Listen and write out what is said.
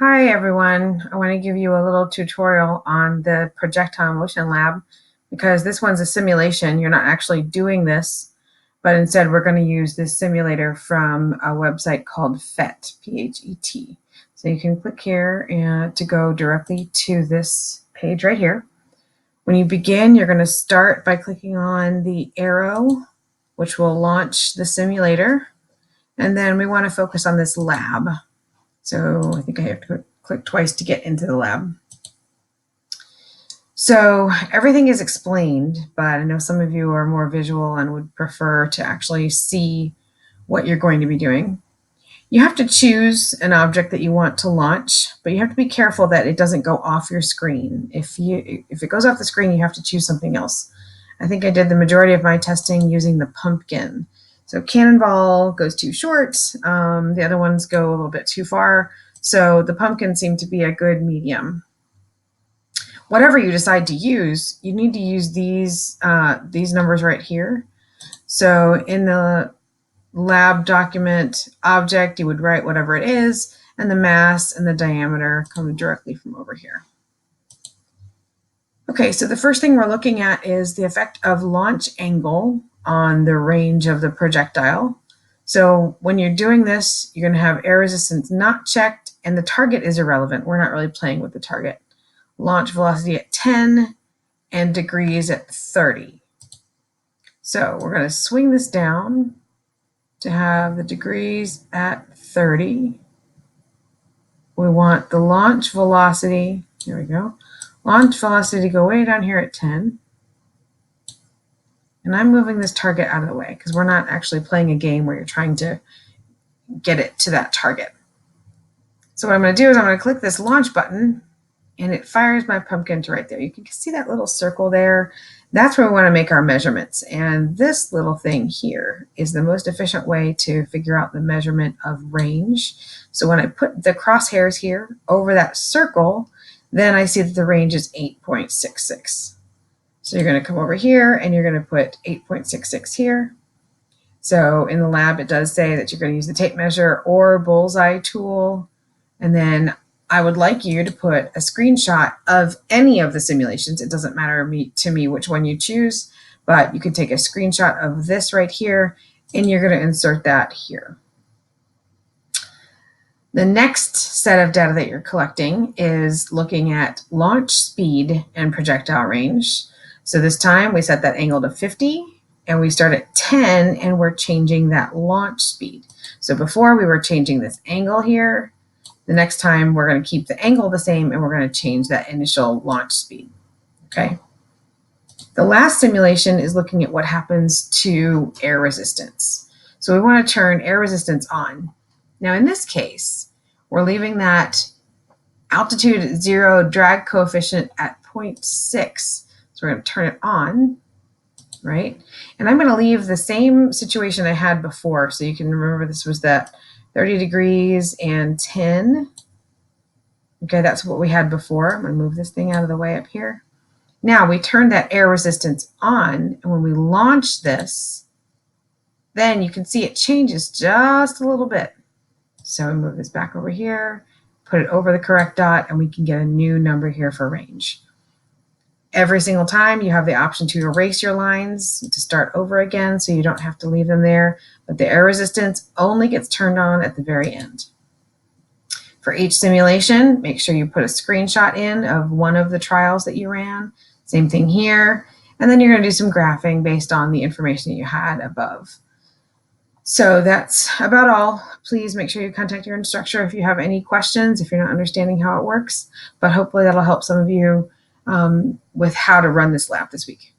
Hi everyone, I want to give you a little tutorial on the Projectile Motion Lab because this one's a simulation. You're not actually doing this, but instead we're going to use this simulator from a website called PHET, P-H-E-T. So you can click here and to go directly to this page right here. When you begin, you're going to start by clicking on the arrow, which will launch the simulator. And then we want to focus on this lab. So I think I have to click twice to get into the lab. So everything is explained, but I know some of you are more visual and would prefer to actually see what you're going to be doing. You have to choose an object that you want to launch, but you have to be careful that it doesn't go off your screen. If it goes off the screen, you have to choose something else. I think I did the majority of my testing using the pumpkin. So cannonball goes too short. The other ones go a little bit too far. So the pumpkin seemed to be a good medium. Whatever you decide to use, you need to use these numbers right here. So in the lab document object, you would write whatever it is, and the mass and the diameter come directly from over here. Okay, so the first thing we're looking at is the effect of launch angle on the range of the projectile. So when you're doing this, you're going to have air resistance not checked, and the target is irrelevant. We're not really playing with the target. Launch velocity at 10 and degrees at 30. So we're going to swing this down to have the degrees at 30. We want the launch velocity, here we go, launch velocity to go way down here at 10. And I'm moving this target out of the way because we're not actually playing a game where you're trying to get it to that target. So what I'm going to do is I'm going to click this launch button and it fires my pumpkin to right there. You can see that little circle there. That's where we want to make our measurements. And this little thing here is the most efficient way to figure out the measurement of range. So when I put the crosshairs here over that circle, then I see that the range is 8.66. So you're going to come over here and you're going to put 8.66 here. So in the lab, it does say that you're going to use the tape measure or bullseye tool. And then I would like you to put a screenshot of any of the simulations. It doesn't matter to me which one you choose, but you can take a screenshot of this right here and you're going to insert that here. The next set of data that you're collecting is looking at launch speed and projectile range. So this time we set that angle to 50 and we start at 10 and we're changing that launch speed. So before we were changing this angle here. The next time we're going to keep the angle the same and we're going to change that initial launch speed. Okay. The last simulation is looking at what happens to air resistance. So we want to turn air resistance on. Now in this case, we're leaving that altitude at 0, drag coefficient at 0.6. So we're going to turn it on, right? And I'm going to leave the same situation I had before. So you can remember this was that 30 degrees and 10. Okay, that's what we had before. I'm going to move this thing out of the way up here. Now we turn that air resistance on, and when we launch this, then you can see it changes just a little bit. So we move this back over here, put it over the correct dot, and we can get a new number here for range. Every single time you have the option to erase your lines to start over again so you don't have to leave them there, but the air resistance only gets turned on at the very end. For each simulation, make sure you put a screenshot in of one of the trials that you ran. Same thing here. And then you're going to do some graphing based on the information that you had above. So that's about all. Please make sure you contact your instructor if you have any questions, if you're not understanding how it works. But hopefully that'll help some of you with how to run this lab this week.